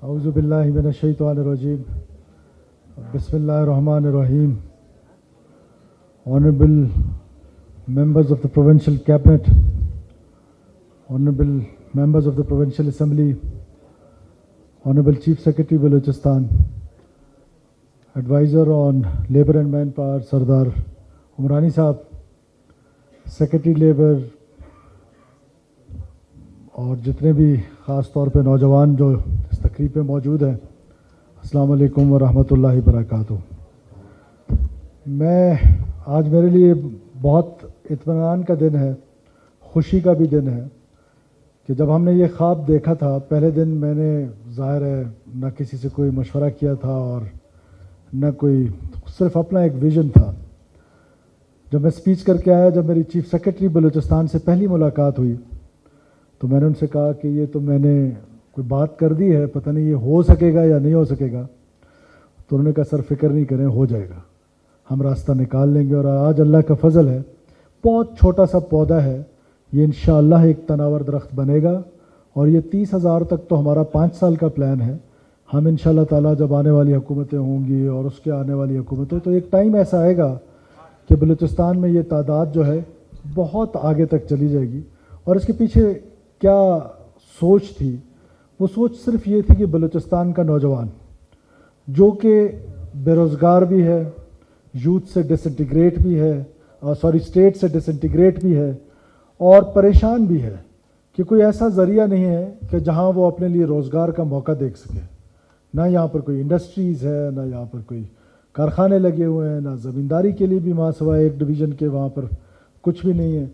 اعوذ باللہ من الشیطان الرجیم بسم اللہ الرحمن الرحیم. Honorable members of the Provincial Cabinet, Honorable members of the Provincial Assembly, Honorable Chief Secretary Balochistan, Advisor on Labour and Manpower Sardar Umrani Sahab, Secretary Labour اور جتنے بھی خاص طور پہ نوجوان جو اس تقریب پہ موجود ہیں، السلام علیکم ورحمۃ اللہ وبرکاتہ. آج میرے لیے بہت اطمینان کا دن ہے، خوشی کا بھی دن ہے کہ جب ہم نے یہ خواب دیکھا تھا، پہلے دن میں نے ظاہر ہے نہ کسی سے کوئی مشورہ کیا تھا اور نہ کوئی، صرف اپنا ایک ویژن تھا. جب میں اسپیچ کر کے آیا، جب میری چیف سیکرٹری بلوچستان سے پہلی ملاقات ہوئی تو میں نے ان سے کہا کہ یہ تو میں نے کوئی بات کر دی ہے، پتہ نہیں یہ ہو سکے گا یا نہیں ہو سکے گا. تو انہوں نے کہا سر فکر نہیں کریں، ہو جائے گا، ہم راستہ نکال لیں گے. اور آج اللہ کا فضل ہے، بہت چھوٹا سا پودا ہے، یہ انشاءاللہ ایک تناور درخت بنے گا. اور یہ 30,000 تک تو ہمارا 5 سال کا پلان ہے. ہم انشاءاللہ تعالیٰ جب آنے والی حکومتیں ہوں گی اور اس کے آنے والی حکومتیں، تو ایک ٹائم ایسا آئے گا کہ بلوچستان میں یہ تعداد جو ہے بہت آگے تک چلی جائے گی. اور اس کے پیچھے کیا سوچ تھی؟ وہ سوچ صرف یہ تھی کہ بلوچستان کا نوجوان جو کہ بے روزگار بھی ہے، یوتھ سے ڈس انٹیگریٹ بھی ہے، اسٹیٹ سے ڈس انٹیگریٹ بھی ہے اور پریشان بھی ہے کہ کوئی ایسا ذریعہ نہیں ہے کہ جہاں وہ اپنے لیے روزگار کا موقع دیکھ سکے. نہ یہاں پر کوئی انڈسٹریز ہے، نہ یہاں پر کوئی کارخانے لگے ہوئے ہیں، نہ زمینداری کے لیے بھی ماں سوائے ایک ڈویژن کے وہاں پر کچھ بھی نہیں ہے.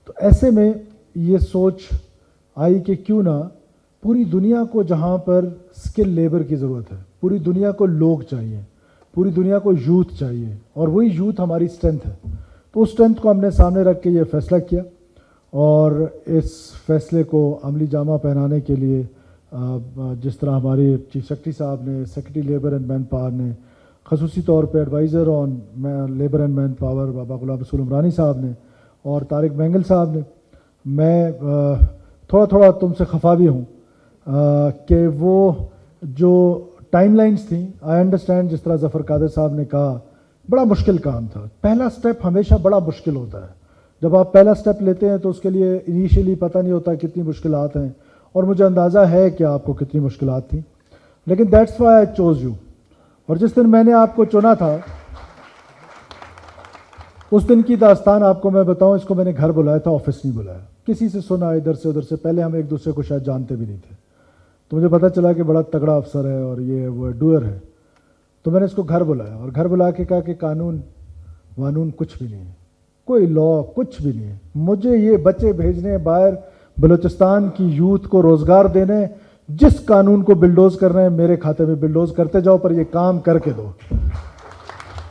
تو ایسے میں یہ سوچ آئی کہ کیوں نہ پوری دنیا کو، جہاں پر سکل لیبر کی ضرورت ہے، پوری دنیا کو لوگ چاہیے، پوری دنیا کو یوتھ چاہیے، اور وہی یوتھ ہماری اسٹرینتھ ہے. تو اس اسٹرینتھ کو ہم نے سامنے رکھ کے یہ فیصلہ کیا، اور اس فیصلے کو عملی جامہ پہنانے کے لیے جس طرح ہمارے چیف سیکرٹری صاحب نے، secretary labour and manpower نے، خصوصی طور پہ adviser on labour and manpower بابا غلام رسول عمرانی صاحب نے، اور طارق مینگل صاحب نے، میں تھوڑا تم سے خفا بھی ہوں کہ وہ جو ٹائم لائنز تھیں، آئی انڈرسٹینڈ، جس طرح ظفر قادر صاحب نے کہا، بڑا مشکل کام تھا. پہلا سٹیپ ہمیشہ بڑا مشکل ہوتا ہے. جب آپ پہلا سٹیپ لیتے ہیں تو اس کے لیے انیشیلی پتہ نہیں ہوتا کتنی مشکلات ہیں، اور مجھے اندازہ ہے کہ آپ کو کتنی مشکلات تھیں، لیکن that's why I choose you. اور جس دن میں نے آپ کو چنا تھا، اس دن کی داستان آپ کو میں بتاؤں. اس کو میں نے گھر بلایا تھا، آفس نہیں بلایا. کسی سے سنا ادھر سے ادھر سے، پہلے ہم ایک دوسرے کو شاید جانتے بھی نہیں تھے. تو مجھے پتہ چلا کہ بڑا تگڑا افسر ہے اور یہ وہ ڈوئر ہے. تو میں نے اس کو گھر بلایا اور گھر بلا کے کہا کہ قانون کچھ بھی نہیں ہے، کوئی لا کچھ بھی نہیں ہے. مجھے یہ بچے بھیجنے باہر، بلوچستان کی یوتھ کو روزگار دینے، جس قانون کو بلڈوز کر رہے ہیں میرے کھاتے میں بلڈوز کرتے جاؤ، پر یہ کام کر کے دو.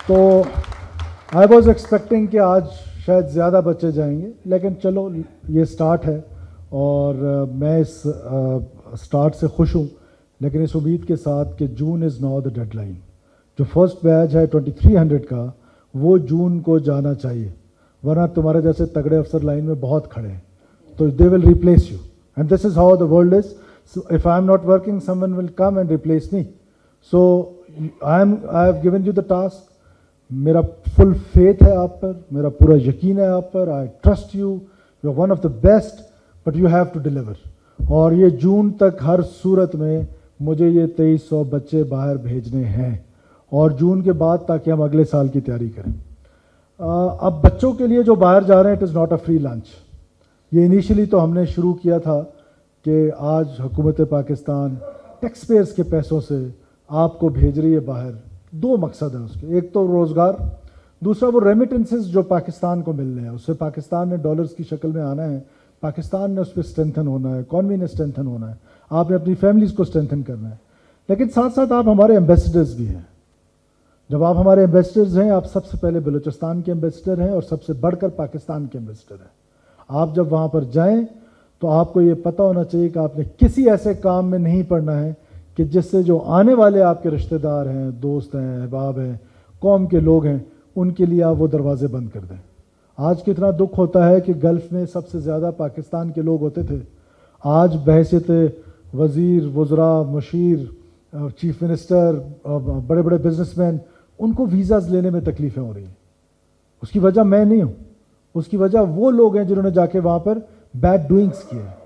تو آئی واز ایکسپیکٹنگ کہ آج شاید زیادہ بچے جائیں گے، لیکن چلو یہ سٹارٹ ہے اور میں اس سٹارٹ سے خوش ہوں، لیکن اس امید کے ساتھ کہ June is now the deadline. جو فرسٹ بیچ ہے 2300 کا، وہ جون کو جانا چاہیے، ورنہ تمہارے جیسے تگڑے افسر لائن میں بہت کھڑے ہیں، تو they will replace you, and this is how the world is. So if I am not working, someone will come and replace me. So I have given you the task. میرا full faith ہے آپ پر، میرا پورا یقین ہے آپ پر. I trust you, you are one of the best, but you have to deliver. اور یہ جون تک ہر صورت میں مجھے یہ 2300 بچے باہر بھیجنے ہیں، اور جون کے بعد تاکہ ہم اگلے سال کی تیاری کریں. اب بچوں کے لیے جو باہر جا رہے ہیں، it is not a free lunch. یہ انیشلی تو ہم نے شروع کیا تھا کہ آج حکومت پاکستان ٹیکس پیئرس کے پیسوں سے آپ کو بھیج رہی ہے باہر. 2 مقصد ہیں اس کے، ایک تو روزگار، دوسرا وہ ریمیٹنسز جو پاکستان کو مل رہے ہیں، اس سے پاکستان نے ڈالرز کی شکل میں آنا ہے، پاکستان نے اس پہ اسٹرینتھن ہونا ہے، اکانومی نے اسٹرینتھن ہونا ہے، آپ نے اپنی فیملیز کو اسٹرینتھن کرنا ہے. لیکن ساتھ ساتھ آپ ہمارے ایمبیسڈرز بھی ہیں. جب آپ ہمارے ایمبیسڈرز ہیں، آپ سب سے پہلے بلوچستان کے ایمبیسڈر ہیں اور سب سے بڑھ کر پاکستان کے ایمبیسڈر ہیں. آپ جب وہاں پر جائیں تو آپ کو یہ پتہ ہونا چاہیے کہ آپ نے کسی ایسے کام میں نہیں پڑنا ہے کہ جس سے جو آنے والے آپ کے رشتہ دار ہیں، دوست ہیں، احباب ہیں، قوم کے لوگ ہیں، ان کے لیے آپ وہ دروازے بند کر دیں. آج کتنا دکھ ہوتا ہے کہ گلف میں سب سے زیادہ پاکستان کے لوگ ہوتے تھے. آج بحیثیت وزیر، وزراء، مشیر چیف منسٹر, بڑے بڑے بزنس مین, ان کو ویزاز لینے میں تکلیفیں ہو رہی ہیں. اس کی وجہ میں نہیں ہوں, اس کی وجہ وہ لوگ ہیں جنہوں نے جا کے وہاں پر بیڈ ڈوئنگس کیے ہیں.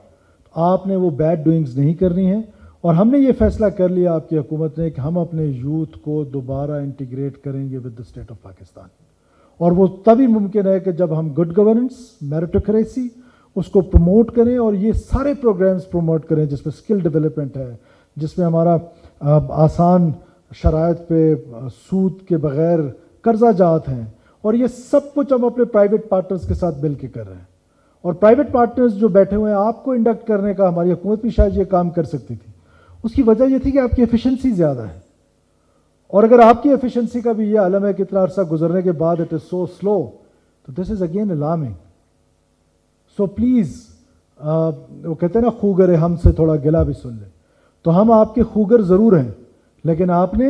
آپ نے وہ بیڈ ڈوئنگس نہیں کرنی ہے, اور ہم نے یہ فیصلہ کر لیا آپ کی حکومت نے کہ ہم اپنے یوتھ کو دوبارہ انٹیگریٹ کریں گے with the state of Pakistan. اور وہ تبھی ممکن ہے کہ جب ہم گڈ گورننس, میرٹوکریسی اس کو پروموٹ کریں, اور یہ سارے پروگرامز پروموٹ کریں جس میں اسکل ڈیولپمنٹ ہے, جس میں ہمارا آسان شرائط پہ سود کے بغیر قرضہ جات ہیں, اور یہ سب کچھ ہم اپنے پرائیویٹ پارٹنرز کے ساتھ مل کے کر رہے ہیں. اور پرائیویٹ پارٹنرز جو بیٹھے ہوئے ہیں, آپ کو انڈکٹ کرنے کا ہماری حکومت بھی شاید یہ کام کر سکتی تھی. اس کی وجہ یہ تھی کہ آپ کی ایفیشنسی زیادہ ہے, اور اگر آپ کی ایفیشنسی کا بھی یہ عالم ہے کہ اتنا عرصہ گزرنے کے بعد اٹ از سو سلو, تو this is again alarming. So please, وہ کہتے ہیں نا خوگر ہم سے تھوڑا گلا بھی سن لے, تو ہم آپ کے خوگر ضرور ہیں, لیکن آپ نے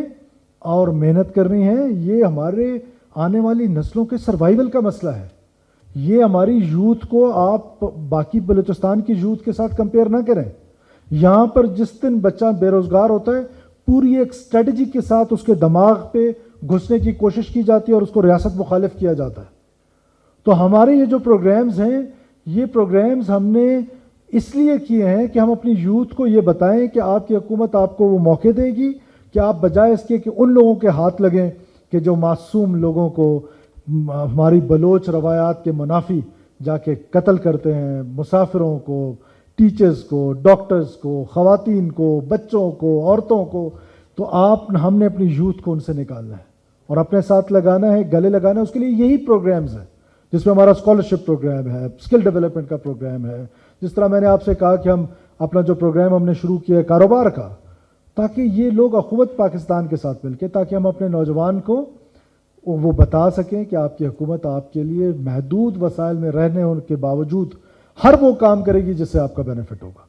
اور محنت کرنی ہے. یہ ہمارے آنے والی نسلوں کے سروائیول کا مسئلہ ہے. یہ ہماری یوتھ کو آپ باقی بلوچستان کی یوتھ کے ساتھ کمپیئر نہ کریں. یہاں پر جس دن بچہ بے روزگار ہوتا ہے, پوری ایک اسٹریٹجی کے ساتھ اس کے دماغ پہ گھسنے کی کوشش کی جاتی ہے اور اس کو ریاست مخالف کیا جاتا ہے. تو ہمارے یہ جو پروگرامز ہیں, یہ پروگرامز ہم نے اس لیے کیے ہیں کہ ہم اپنی یوتھ کو یہ بتائیں کہ آپ کی حکومت آپ کو وہ موقع دے گی کہ آپ بجائے اس کے کہ ان لوگوں کے ہاتھ لگیں کہ جو معصوم لوگوں کو ہماری بلوچ روایات کے منافی جا کے قتل کرتے ہیں, مسافروں کو, ٹیچرز کو, ڈاکٹرز کو, خواتین کو, بچوں کو, عورتوں کو, تو ہم نے اپنی یوتھ کو ان سے نکالنا ہے اور اپنے ساتھ لگانا ہے, گلے لگانا ہے. اس کے لیے یہی پروگرامز ہیں جس میں ہمارا اسکالرشپ پروگرام ہے, اسکل ڈیولپمنٹ کا پروگرام ہے. جس طرح میں نے آپ سے کہا کہ ہم اپنا جو پروگرام ہم نے شروع کیا ہے کاروبار کا, تاکہ یہ لوگ اخوت پاکستان کے ساتھ مل کے, تاکہ ہم اپنے نوجوان کو وہ بتا سکیں کہ آپ کی حکومت آپ کے لیے محدود وسائل میں رہنے کے باوجود ہر وہ کام کرے گی جس سے آپ کا بینیفٹ ہوگا.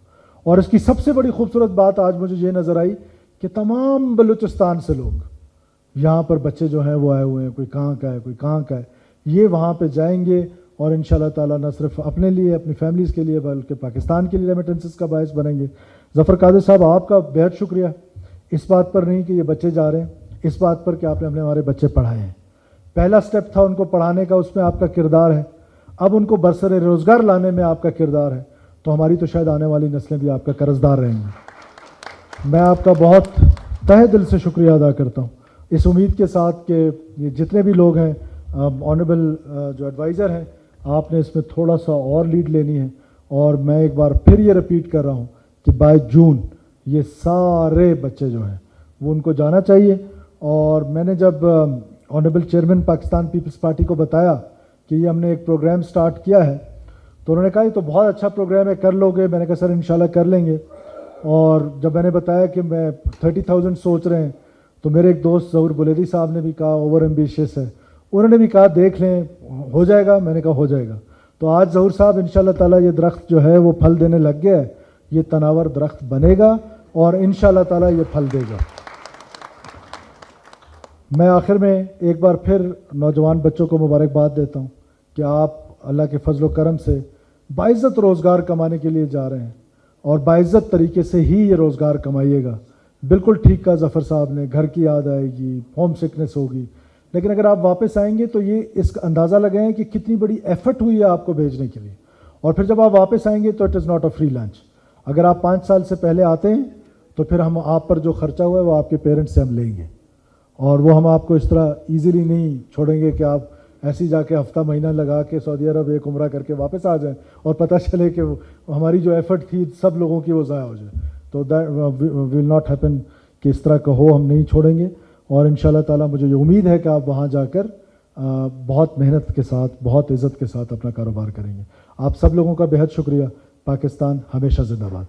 اور اس کی سب سے بڑی خوبصورت بات آج مجھے یہ نظر آئی کہ تمام بلوچستان سے لوگ یہاں پر, بچے جو ہیں وہ آئے ہوئے ہیں, کوئی کہاں کا ہے, کوئی کہاں کا ہے, یہ وہاں پہ جائیں گے اور انشاءاللہ تعالیٰ نہ صرف اپنے لیے, اپنی فیملیز کے لیے, بلکہ پاکستان کے لیے ریمیٹنسز کا باعث بنیں گے. ظفر قادر صاحب, آپ کا بہت شکریہ. اس بات پر نہیں کہ یہ بچے جا رہے ہیں, اس بات پر کہ آپ نے ہمارے بچے پڑھائے ہیں. پہلا سٹیپ تھا ان کو پڑھانے کا, اس میں آپ کا کردار ہے. اب ان کو برسر روزگار لانے میں آپ کا کردار ہے. تو ہماری تو شاید آنے والی نسلیں بھی آپ کا قرضدار رہیں گی. میں آپ کا بہت تہہ دل سے شکریہ ادا کرتا ہوں, اس امید کے ساتھ کہ یہ جتنے بھی لوگ ہیں, آنریبل جو ایڈوائزر ہیں, آپ نے اس میں تھوڑا سا اور لیڈ لینی ہے. اور میں ایک بار پھر یہ رپیٹ کر رہا ہوں کہ بائی جون یہ سارے بچے جو ہیں وہ ان کو جانا چاہیے. اور میں نے جب آنریبل چیئرمین پاکستان پیپلز پارٹی کو بتایا کہ یہ ہم نے ایک پروگرام سٹارٹ کیا ہے, تو انہوں نے کہا یہ تو بہت اچھا پروگرام ہے, کر لو گے؟ میں نے کہا سر انشاءاللہ کر لیں گے. اور جب میں نے بتایا کہ میں 30,000 سوچ رہے ہیں, تو میرے ایک دوست ظہور بلیدی صاحب نے بھی کہا اوور ایمبیشیس ہے, انہوں نے بھی کہا دیکھ لیں ہو جائے گا. میں نے کہا ہو جائے گا. تو آج ظہور صاحب انشاءاللہ تعالیٰ یہ درخت جو ہے وہ پھل دینے لگ گیا ہے, یہ تناور درخت بنے گا اور انشاءاللہ تعالیٰ یہ پھل دے گا. میں آخر میں ایک بار پھر نوجوان بچوں کو مبارکباد دیتا ہوں کہ آپ اللہ کے فضل و کرم سے باعزت روزگار کمانے کے لیے جا رہے ہیں, اور باعزت طریقے سے ہی یہ روزگار کمائیے گا. بالکل ٹھیک کہا ظفر صاحب نے, گھر کی یاد آئے گی, ہوم سکنس ہوگی, لیکن اگر آپ واپس آئیں گے تو یہ اس کا اندازہ لگائیں کہ کتنی بڑی ایفرٹ ہوئی ہے آپ کو بھیجنے کے لیے. اور پھر جب آپ واپس آئیں گے تو it is not a free lunch. اگر آپ 5 سال سے پہلے آتے ہیں تو پھر ہم آپ پر جو خرچہ ہوا ہے وہ آپ کے پیرنٹس سے ہم لیں گے, اور وہ ہم آپ کو اس طرح ایزیلی نہیں چھوڑیں گے کہ آپ ایسی جا کے ہفتہ مہینہ لگا کے سعودی عرب ایک عمرہ کر کے واپس آ جائیں اور پتہ چلے کہ ہماری جو ایفرٹ تھی سب لوگوں کی وہ ضائع ہو جائے. تو دیٹ ول ناٹ ہیپن کہ اس طرح کا ہو, ہم نہیں چھوڑیں گے. اور انشاءاللہ تعالیٰ مجھے یہ امید ہے کہ آپ وہاں جا کر بہت محنت کے ساتھ, بہت عزت کے ساتھ اپنا کاروبار کریں گے. آپ سب لوگوں کا بہت شکریہ. پاکستان ہمیشہ زندہ باد.